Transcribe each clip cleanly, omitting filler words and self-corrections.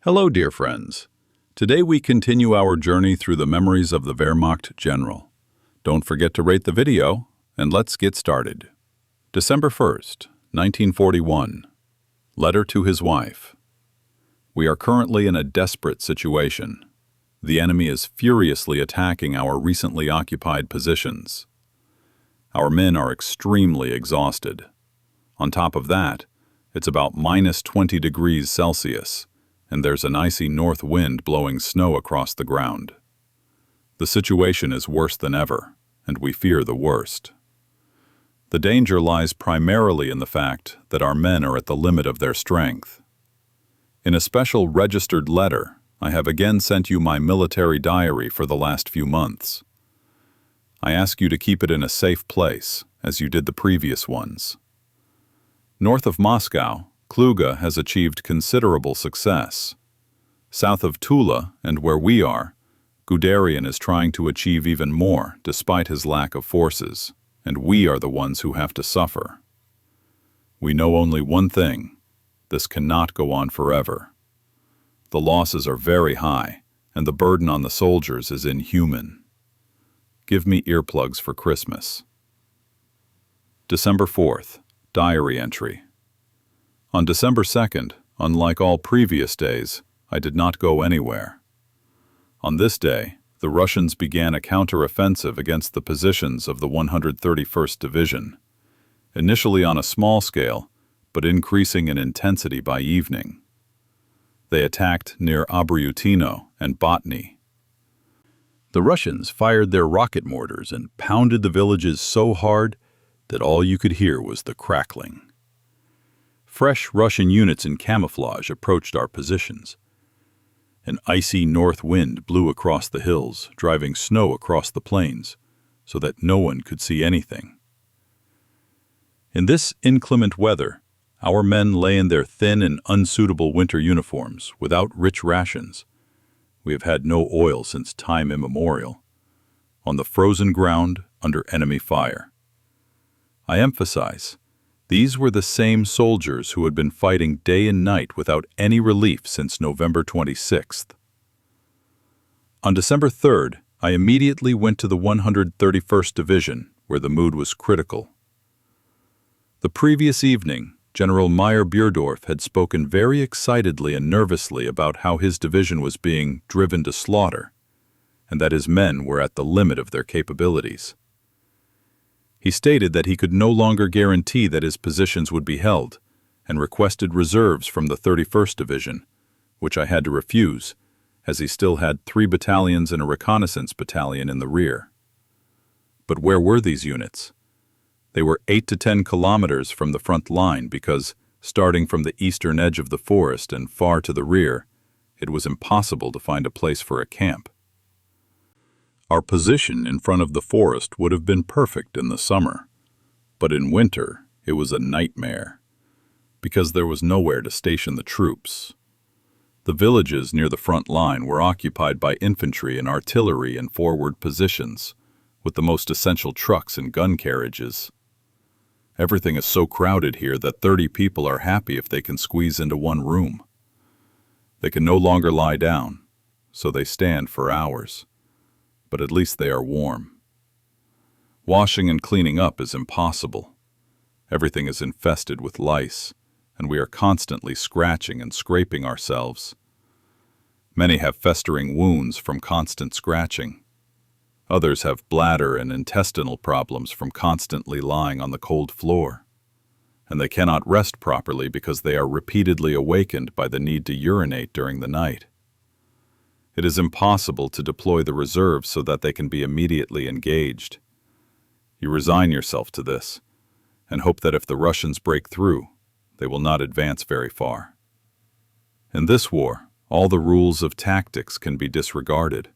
Hello, dear friends. Today we continue our journey through the memories of the Wehrmacht general. Don't forget to rate the video, and let's get started. December 1st, 1941. Letter to his wife. We are currently in a desperate situation. The enemy is furiously attacking our recently occupied positions. Our men are extremely exhausted. On top of that, it's about minus 20 degrees Celsius, and there's an icy north wind blowing snow across the ground. The situation is worse than ever, and we fear the worst. The danger lies primarily in the fact that our men are at the limit of their strength. In a special registered letter, I have again sent you my military diary for the last few months. I ask you to keep it in a safe place, as you did the previous ones. North of Moscow, Kluga has achieved considerable success. South of Tula, and where we are, Guderian is trying to achieve even more despite his lack of forces, and we are the ones who have to suffer. We know only one thing: this cannot go on forever. The losses are very high, and the burden on the soldiers is inhuman. Give me earplugs for Christmas. December 4th, diary entry. On December 2nd, unlike all previous days, I did not go anywhere. On this day, the Russians began a counter-offensive against the positions of the 131st Division, initially on a small scale, but increasing in intensity by evening. They attacked near Abryutino and Botny. The Russians fired their rocket mortars and pounded the villages so hard that all you could hear was the crackling. Fresh Russian units in camouflage approached our positions. An icy north wind blew across the hills, driving snow across the plains, so that no one could see anything. In this inclement weather, our men lay in their thin and unsuitable winter uniforms, without rich rations. We have had no oil since time immemorial, on the frozen ground under enemy fire. I emphasize, these were the same soldiers who had been fighting day and night without any relief since November 26th. On December 3rd, I immediately went to the 131st Division, where the mood was critical. The previous evening, General Meyer-Burdorf had spoken very excitedly and nervously about how his division was being driven to slaughter, and that his men were at the limit of their capabilities. He stated that he could no longer guarantee that his positions would be held, and requested reserves from the 31st Division, which I had to refuse, as he still had 3 battalions and a reconnaissance battalion in the rear. But where were these units? They were 8 to 10 kilometers from the front line because, starting from the eastern edge of the forest and far to the rear, it was impossible to find a place for a camp. Our position in front of the forest would have been perfect in the summer, but in winter it was a nightmare, because there was nowhere to station the troops. The villages near the front line were occupied by infantry and artillery in forward positions, with the most essential trucks and gun carriages. Everything is so crowded here that 30 people are happy if they can squeeze into one room. They can no longer lie down, so they stand for hours. But at least they are warm. Washing and cleaning up is impossible. Everything is infested with lice, and we are constantly scratching and scraping ourselves. Many have festering wounds from constant scratching. Others have bladder and intestinal problems from constantly lying on the cold floor. And they cannot rest properly because they are repeatedly awakened by the need to urinate during the night. It is impossible to deploy the reserves so that they can be immediately engaged. You resign yourself to this, and hope that if the Russians break through, they will not advance very far. In this war, all the rules of tactics can be disregarded.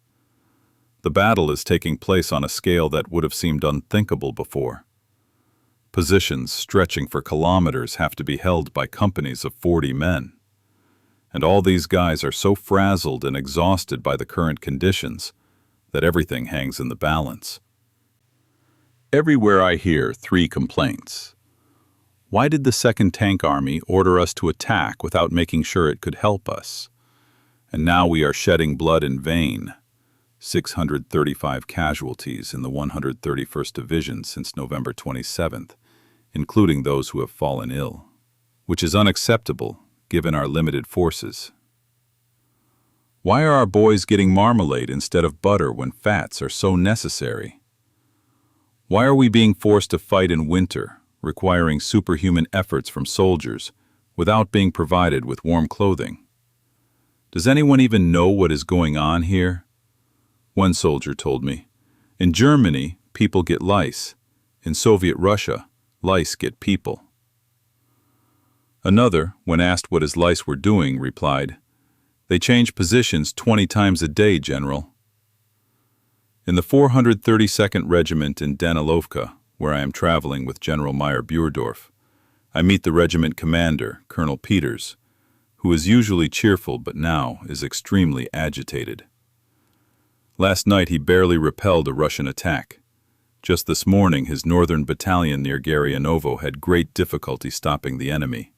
The battle is taking place on a scale that would have seemed unthinkable before. Positions stretching for kilometers have to be held by companies of 40 men. And all these guys are so frazzled and exhausted by the current conditions that everything hangs in the balance. Everywhere I hear 3 complaints. Why did the 2nd Tank Army order us to attack without making sure it could help us? And now we are shedding blood in vain. 635 casualties in the 131st Division since November 27th, including those who have fallen ill, which is unacceptable given our limited forces. Why are our boys getting marmalade instead of butter when fats are so necessary? Why are we being forced to fight in winter, requiring superhuman efforts from soldiers, without being provided with warm clothing? Does anyone even know what is going on here? One soldier told me, in Germany, people get lice. In Soviet Russia, lice get people. Another, when asked what his lice were doing, replied, "They change positions 20 times a day, General." In the 432nd Regiment in Danilovka, where I am traveling with General Meyer-Burdorf, I meet the regiment commander, Colonel Peters, who is usually cheerful but now is extremely agitated. Last night he barely repelled a Russian attack. Just this morning his northern battalion near Garyaanovo had great difficulty stopping the enemy.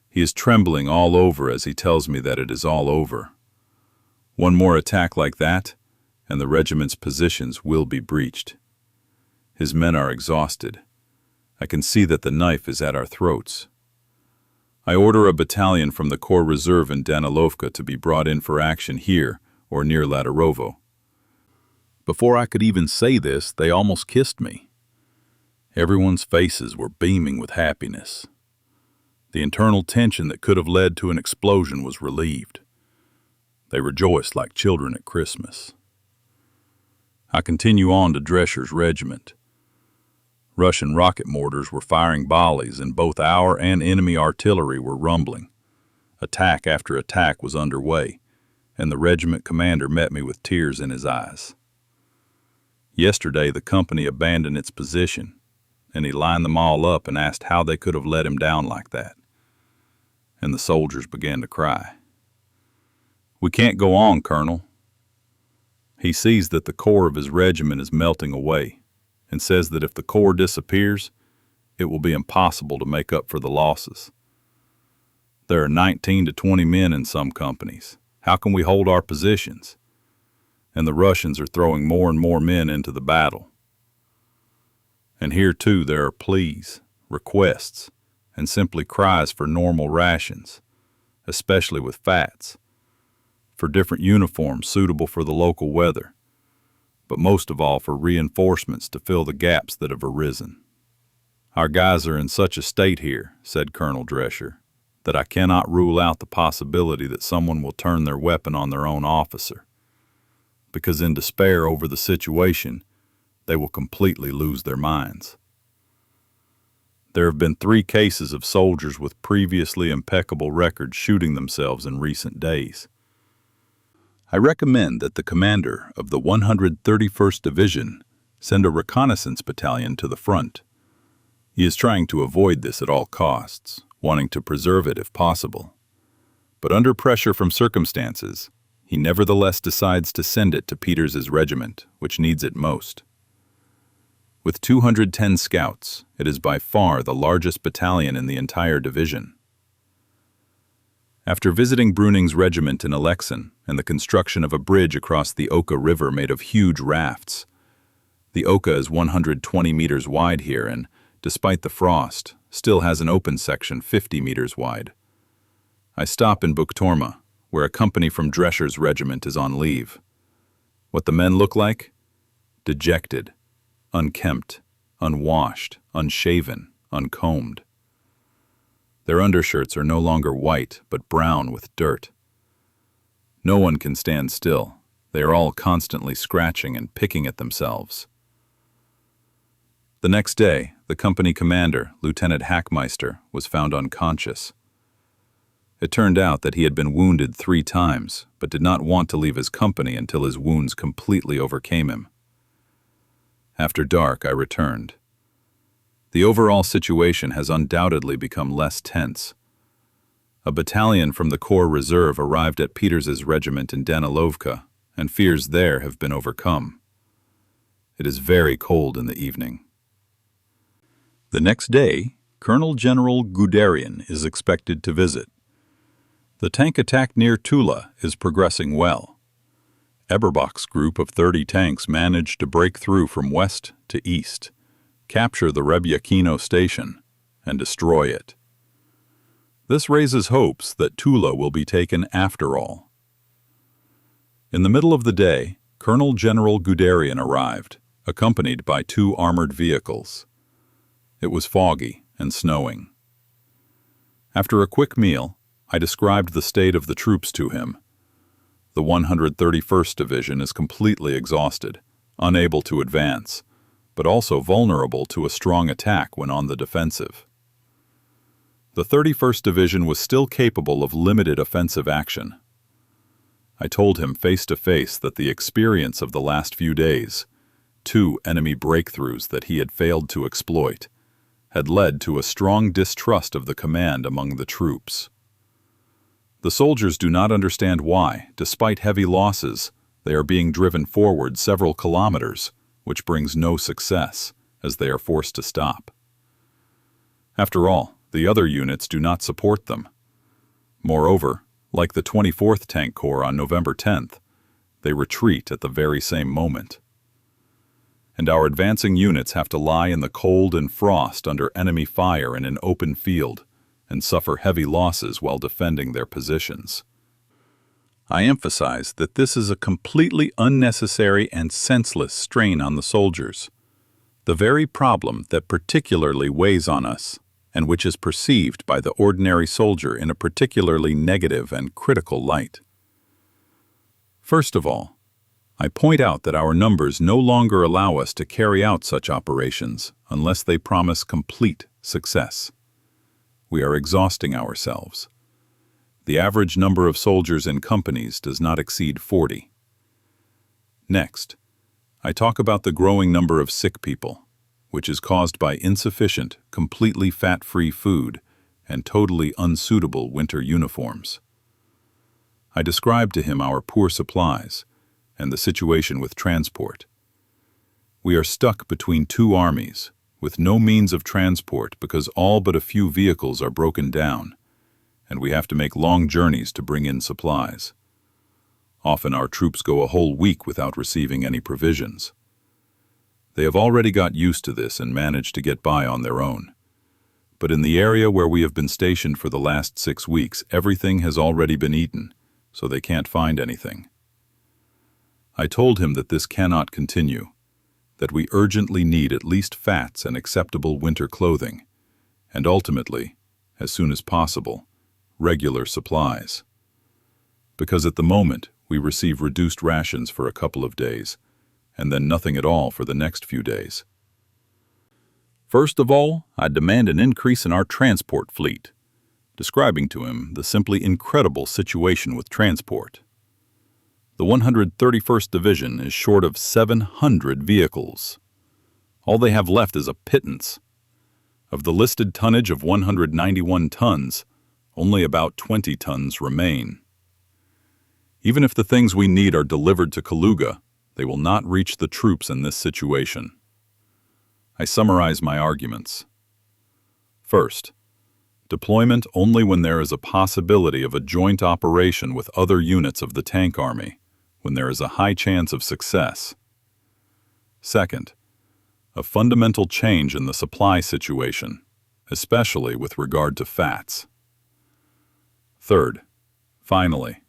He is trembling all over as he tells me that it is all over. One more attack like that, and the regiment's positions will be breached. His men are exhausted. I can see that the knife is at our throats. I order a battalion from the Corps Reserve in Danilovka to be brought in for action here or near Ladarovo. Before I could even say this, they almost kissed me. Everyone's faces were beaming with happiness. The internal tension that could have led to an explosion was relieved. They rejoiced like children at Christmas. I continue on to Drescher's regiment. Russian rocket mortars were firing volleys and both our and enemy artillery were rumbling. Attack after attack was underway, and the regiment commander met me with tears in his eyes. Yesterday the company abandoned its position, and he lined them all up and asked how they could have let him down like that. And the soldiers began to cry. "We can't go on, Colonel." He sees that the core of his regiment is melting away, and says that if the core disappears, it will be impossible to make up for the losses. There are 19 to 20 men in some companies. How can we hold our positions? And the Russians are throwing more and more men into the battle. And here too there are pleas, requests, and simply cries for normal rations, especially with fats, for different uniforms suitable for the local weather, but most of all for reinforcements to fill the gaps that have arisen. "Our guys are in such a state here," said Colonel Drescher, "that I cannot rule out the possibility that someone will turn their weapon on their own officer, because in despair over the situation, they will completely lose their minds. There have been 3 cases of soldiers with previously impeccable records shooting themselves in recent days. I recommend that the commander of the 131st Division send a reconnaissance battalion to the front. He is trying to avoid this at all costs, wanting to preserve it if possible. But under pressure from circumstances, he nevertheless decides to send it to Peters's regiment, which needs it most. With 210 scouts, it is by far the largest battalion in the entire division. After visiting Bruning's regiment in Alexin and the construction of a bridge across the Oka River made of huge rafts, the Oka is 120 meters wide here and, despite the frost, still has an open section 50 meters wide. I stop in Buchtorma, where a company from Drescher's regiment is on leave. What the men look like? Dejected, unkempt, unwashed, unshaven, uncombed. Their undershirts are no longer white, but brown with dirt. No one can stand still. They are all constantly scratching and picking at themselves. The next day, the company commander, Lieutenant Hackmeister, was found unconscious. It turned out that he had been wounded 3 times, but did not want to leave his company until his wounds completely overcame him. After dark, I returned. The overall situation has undoubtedly become less tense. A battalion from the Corps Reserve arrived at Peters's regiment in Danilovka, and fears there have been overcome. It is very cold in the evening. The next day, Colonel General Guderian is expected to visit. The tank attack near Tula is progressing well. Eberbach's group of 30 tanks managed to break through from west to east, capture the Rebyakino station, and destroy it. This raises hopes that Tula will be taken after all. In the middle of the day, Colonel General Guderian arrived, accompanied by 2 armored vehicles. It was foggy and snowing. After a quick meal, I described the state of the troops to him. The 131st Division is completely exhausted, unable to advance, but also vulnerable to a strong attack when on the defensive. The 31st Division was still capable of limited offensive action. I told him face to face that the experience of the last few days, 2 enemy breakthroughs that he had failed to exploit, had led to a strong distrust of the command among the troops. The soldiers do not understand why, despite heavy losses, they are being driven forward several kilometers, which brings no success, as they are forced to stop. After all, the other units do not support them. Moreover, like the 24th Tank Corps on November 10th, they retreat at the very same moment. And our advancing units have to lie in the cold and frost under enemy fire in an open field, and suffer heavy losses while defending their positions. I emphasize that this is a completely unnecessary and senseless strain on the soldiers, the very problem that particularly weighs on us, and which is perceived by the ordinary soldier in a particularly negative and critical light. First of all, I point out that our numbers no longer allow us to carry out such operations unless they promise complete success. We are exhausting ourselves. The average number of soldiers in companies does not exceed 40. Next, I talk about the growing number of sick people, which is caused by insufficient, completely fat-free food and totally unsuitable winter uniforms. I describe to him our poor supplies and the situation with transport. We are stuck between 2 armies, with no means of transport because all but a few vehicles are broken down, and we have to make long journeys to bring in supplies. Often our troops go a whole week without receiving any provisions. They have already got used to this and managed to get by on their own. But in the area where we have been stationed for the last 6 weeks, everything has already been eaten, so they can't find anything. I told him that this cannot continue, that we urgently need at least fats and acceptable winter clothing, and ultimately, as soon as possible, regular supplies. Because at the moment, we receive reduced rations for a couple of days, and then nothing at all for the next few days. First of all, I demand an increase in our transport fleet, describing to him the simply incredible situation with transport. The 131st Division is short of 700 vehicles. All they have left is a pittance. Of the listed tonnage of 191 tons, only about 20 tons remain. Even if the things we need are delivered to Kaluga, they will not reach the troops in this situation. I summarize my arguments. First, deployment only when there is a possibility of a joint operation with other units of the tank army, when there is a high chance of success. Second, a fundamental change in the supply situation, especially with regard to fats. Third, finally,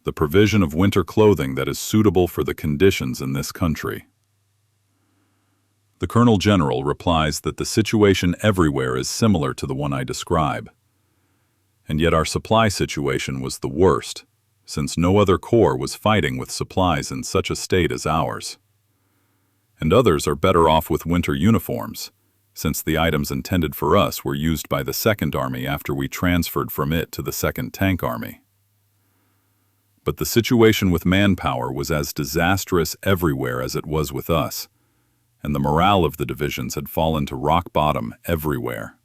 the provision of winter clothing that is suitable for the conditions in this country. The Colonel General replies that the situation everywhere is similar to the one I describe, and yet our supply situation was the worst, since no other corps was fighting with supplies in such a state as ours. And others are better off with winter uniforms, since the items intended for us were used by the Second Army after we transferred from it to the Second Tank Army. But the situation with manpower was as disastrous everywhere as it was with us, and the morale of the divisions had fallen to rock bottom everywhere.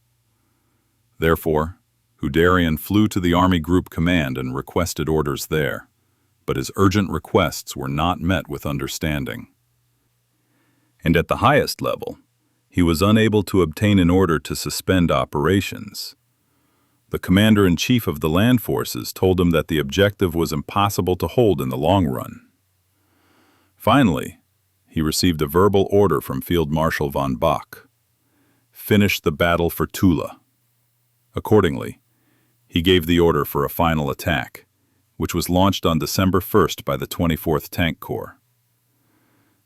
Therefore, Guderian flew to the Army Group Command and requested orders there, but his urgent requests were not met with understanding. And at the highest level, he was unable to obtain an order to suspend operations. The commander-in-chief of the land forces told him that the objective was impossible to hold in the long run. Finally, he received a verbal order from Field Marshal von Bock: finish the battle for Tula. Accordingly, he gave the order for a final attack, which was launched on December 1st by the 24th Tank Corps.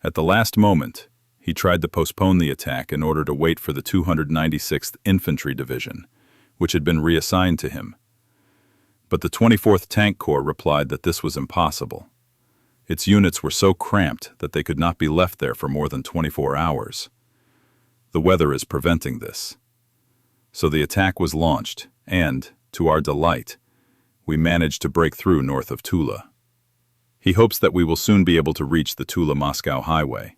At the last moment, he tried to postpone the attack in order to wait for the 296th Infantry Division, which had been reassigned to him. But the 24th Tank Corps replied that this was impossible. Its units were so cramped that they could not be left there for more than 24 hours. The weather is preventing this. So the attack was launched, and, to our delight, we managed to break through north of Tula. He hopes that we will soon be able to reach the Tula-Moscow highway.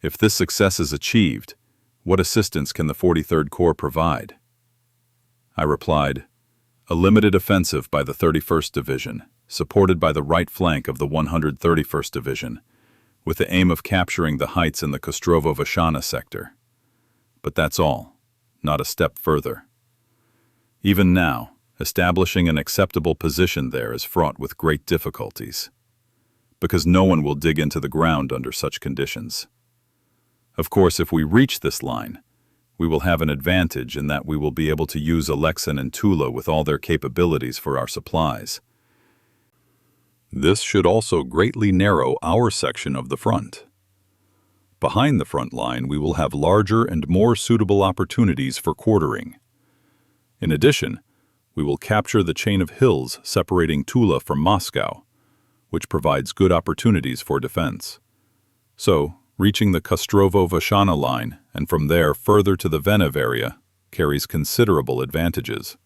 If this success is achieved, what assistance can the 43rd Corps provide? I replied, a limited offensive by the 31st Division, supported by the right flank of the 131st Division, with the aim of capturing the heights in the Kostrovo-Vashana sector. But that's all, not a step further. Even now, establishing an acceptable position there is fraught with great difficulties, because no one will dig into the ground under such conditions. Of course, if we reach this line, we will have an advantage in that we will be able to use Alexin and Tula with all their capabilities for our supplies. This should also greatly narrow our section of the front. Behind the front line, we will have larger and more suitable opportunities for quartering. In addition, we will capture the chain of hills separating Tula from Moscow, which provides good opportunities for defense. So, reaching the Kostrovo-Vashana line and from there further to the Venev area carries considerable advantages.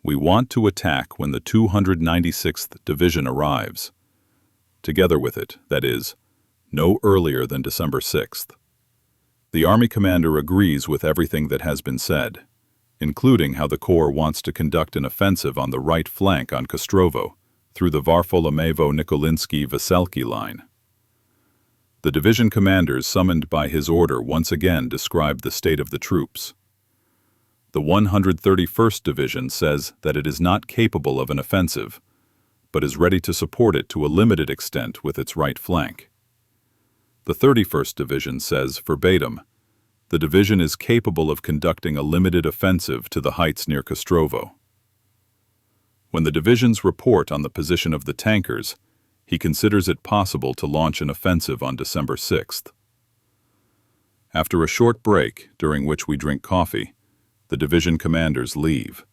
We want to attack when the 296th Division arrives. Together with it, that is, no earlier than December 6th. The Army commander agrees with everything that has been said, including how the Corps wants to conduct an offensive on the right flank on Kostrovo through the Varfolomevo-Nikolinsky-Veselki line. The division commanders summoned by his order once again described the state of the troops. The 131st Division says that it is not capable of an offensive, but is ready to support it to a limited extent with its right flank. The 31st Division says, verbatim, the division is capable of conducting a limited offensive to the heights near Kostrovo. When the divisions report on the position of the tankers, he considers it possible to launch an offensive on December 6th. After a short break, during which we drink coffee, the division commanders leave.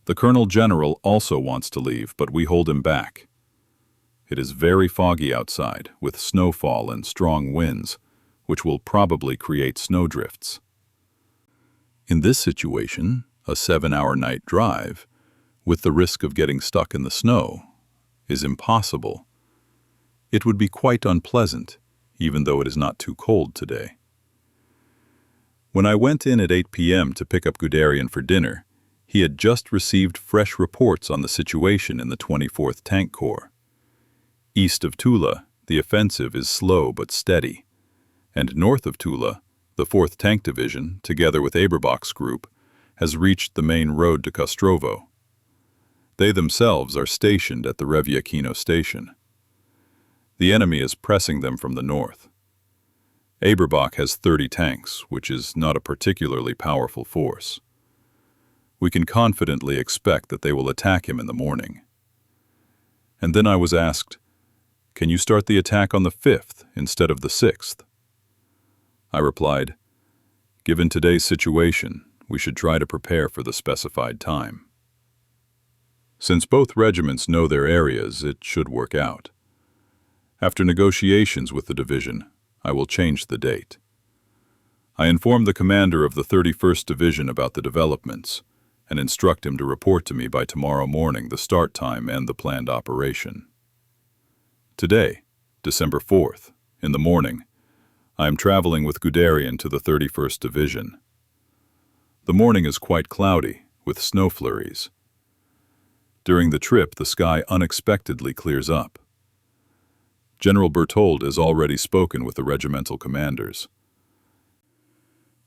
The Colonel General also wants to leave, but we hold him back. It is very foggy outside, with snowfall and strong winds, which will probably create snowdrifts. In this situation, a 7-hour night drive, with the risk of getting stuck in the snow, is impossible. It would be quite unpleasant, even though it is not too cold today. When I went in at 8 p.m. to pick up Guderian for dinner, he had just received fresh reports on the situation in the 24th Tank Corps. East of Tula, the offensive is slow but steady, and north of Tula, the 4th Tank Division, together with Eberbach's group, has reached the main road to Kostrovo. They themselves are stationed at the Revyakino station. The enemy is pressing them from the north. Eberbach has 30 tanks, which is not a particularly powerful force. We can confidently expect that they will attack him in the morning. And then I was asked, can you start the attack on the 5th instead of the 6th? I replied, given today's situation, we should try to prepare for the specified time. Since both regiments know their areas, it should work out. After negotiations with the division, I will change the date. I inform the commander of the 31st Division about the developments and instruct him to report to me by tomorrow morning the start time and the planned operation. Today, December 4th, in the morning, I am traveling with Guderian to the 31st Division. The morning is quite cloudy, with snow flurries. During the trip, the sky unexpectedly clears up. General Berthold has already spoken with the regimental commanders.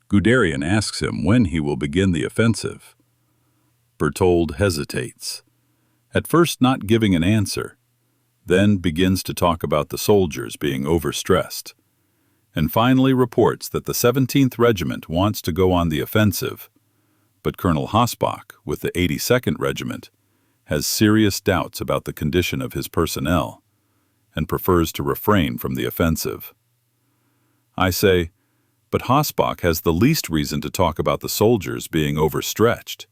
Guderian asks him when he will begin the offensive. Berthold hesitates, at first not giving an answer, then begins to talk about the soldiers being overstressed, and finally reports that the 17th Regiment wants to go on the offensive, but Colonel Hossbach, with the 82nd Regiment, has serious doubts about the condition of his personnel and prefers to refrain from the offensive. I say, but Hossbach has the least reason to talk about the soldiers being overstretched.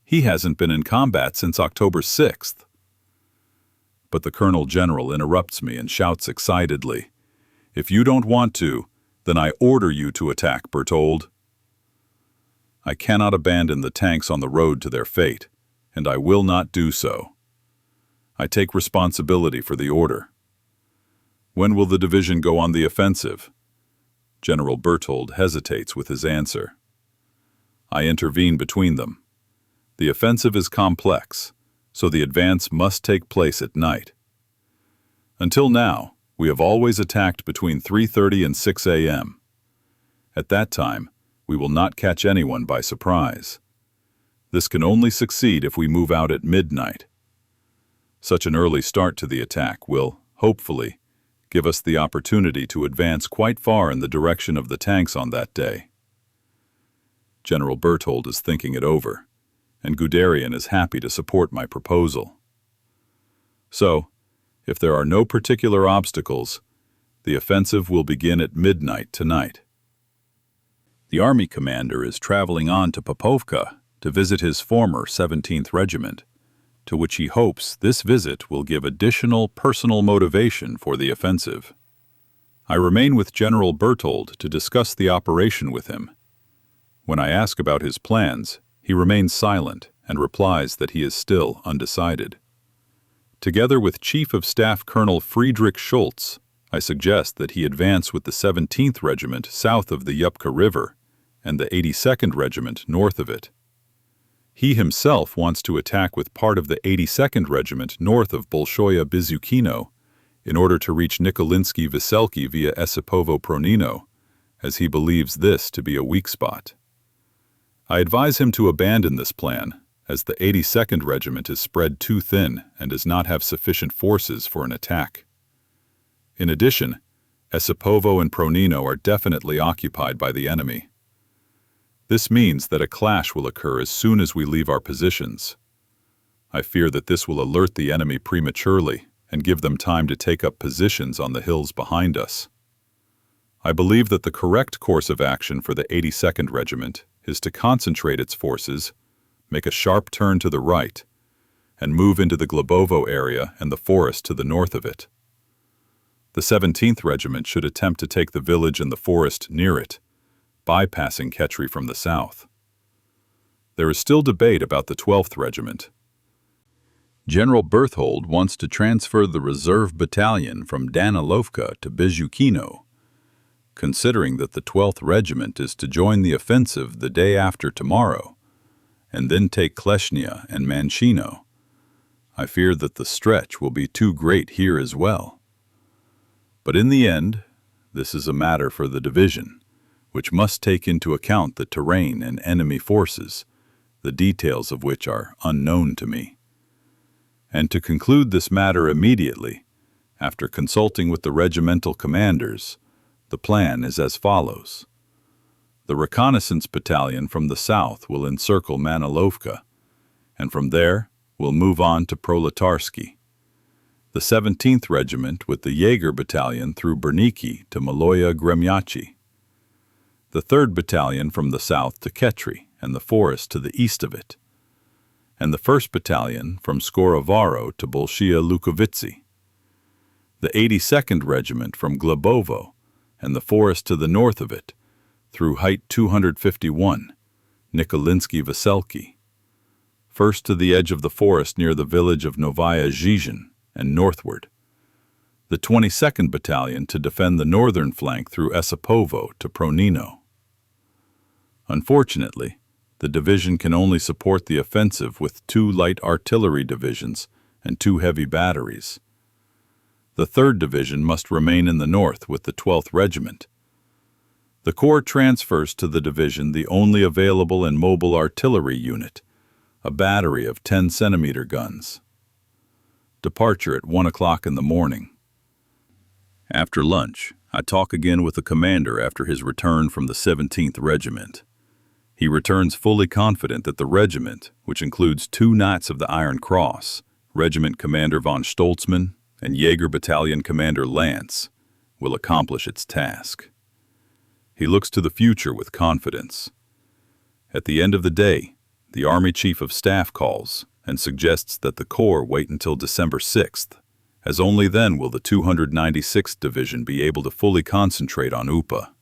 He hasn't been in combat since October 6th. But the Colonel General interrupts me and shouts excitedly, "If you don't want to, then I order you to attack, Berthold." I cannot abandon the tanks on the road to their fate, and I will not do so. I take responsibility for the order. When will the division go on the offensive? General Berthold hesitates with his answer. I intervene between them. The offensive is complex, so the advance must take place at night. Until now, we have always attacked between 3:30 and 6 a.m. At that time, we will not catch anyone by surprise. This can only succeed if we move out at midnight. Such an early start to the attack will, hopefully, give us the opportunity to advance quite far in the direction of the tanks on that day. General Berthold is thinking it over, and Guderian is happy to support my proposal. So, if there are no particular obstacles, the offensive will begin at midnight tonight. The army commander is traveling on to Popovka to visit his former 17th Regiment, to which he hopes this visit will give additional personal motivation for the offensive. I remain with General Berthold to discuss the operation with him. When I ask about his plans, he remains silent and replies that he is still undecided. Together with Chief of Staff Colonel Friedrich Schultz, I suggest that he advance with the 17th Regiment south of the Yupka River and the 82nd Regiment north of it. He himself wants to attack with part of the 82nd Regiment north of Bolshoye Bizukino in order to reach Nikolinsky Veselki via Esipovo Pronino, as he believes this to be a weak spot. I advise him to abandon this plan, as the 82nd Regiment is spread too thin and does not have sufficient forces for an attack. In addition, Esipovo and Pronino are definitely occupied by the enemy. This means that a clash will occur as soon as we leave our positions. I fear that this will alert the enemy prematurely and give them time to take up positions on the hills behind us. I believe that the correct course of action for the 82nd Regiment is to concentrate its forces, make a sharp turn to the right, and move into the Globovo area and the forest to the north of it. The 17th Regiment should attempt to take the village and the forest near it, bypassing Ketri from the south. There is still debate about the 12th Regiment. General Berthold wants to transfer the reserve battalion from Danilovka to Bizukino, considering that the 12th Regiment is to join the offensive the day after tomorrow, and then take Kleshnia and Manchino. I fear that the stretch will be too great here as well. But in the end, this is a matter for the division, which must take into account the terrain and enemy forces, the details of which are unknown to me. And to conclude this matter immediately, after consulting with the regimental commanders, the plan is as follows. The reconnaissance battalion from the south will encircle Manilovka, and from there will move on to Proletarsky. The 17th Regiment with the Jaeger battalion through Berniki to Maloya Gremyachi. The 3rd Battalion from the south to Ketri and the forest to the east of it, and the 1st Battalion from Skorovaro to Bolshia Lukovitsi. The 82nd Regiment from Globovo and the forest to the north of it, through height 251, Nikolinsky Veselki. First to the edge of the forest near the village of Novaya Zhizhin and northward. The 22nd Battalion to defend the northern flank through Esipovo to Pronino. Unfortunately, the division can only support the offensive with 2 light artillery divisions and 2 heavy batteries. The 3rd Division must remain in the north with the 12th Regiment. The Corps transfers to the division the only available and mobile artillery unit, a battery of 10-centimeter guns. Departure at 1 o'clock in the morning. After lunch, I talk again with the commander after his return from the 17th Regiment. He returns fully confident that the regiment, which includes 2 Knights of the Iron Cross, Regiment Commander von Stoltzmann and Jaeger Battalion Commander Lance, will accomplish its task. He looks to the future with confidence. At the end of the day, the Army Chief of Staff calls and suggests that the Corps wait until December 6th, as only then will the 296th Division be able to fully concentrate on UPA.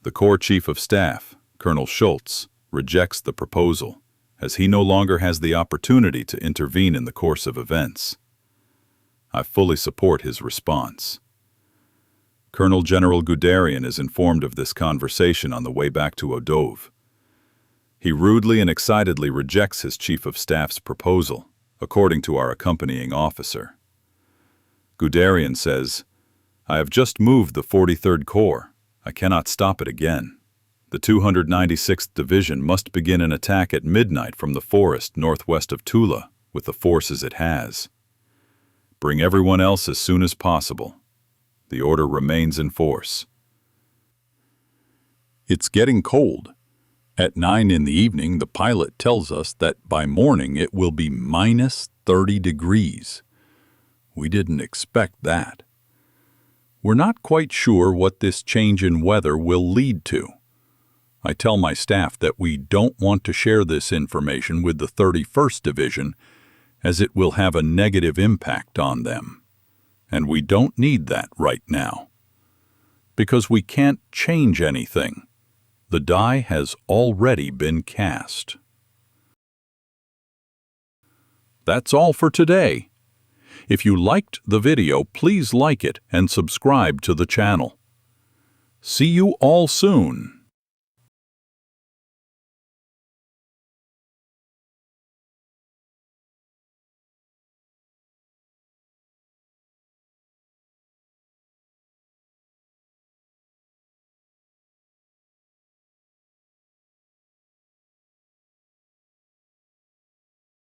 The Corps Chief of Staff, Colonel Schultz, rejects the proposal, as he no longer has the opportunity to intervene in the course of events. I fully support his response. Colonel General Guderian is informed of this conversation on the way back to Odove. He rudely and excitedly rejects his Chief of Staff's proposal, according to our accompanying officer. Guderian says, "I have just moved the 43rd Corps. I cannot stop it again. The 296th Division must begin an attack at midnight from the forest northwest of Tula with the forces it has. Bring everyone else as soon as possible. The order remains in force." It's getting cold. At 9 in the evening, the pilot tells us that by morning it will be minus 30 degrees. We didn't expect that. We're not quite sure what this change in weather will lead to. I tell my staff that we don't want to share this information with the 31st Division, as it will have a negative impact on them. And we don't need that right now. Because we can't change anything. The die has already been cast. That's all for today. If you liked the video, please like it and subscribe to the channel. See you all soon.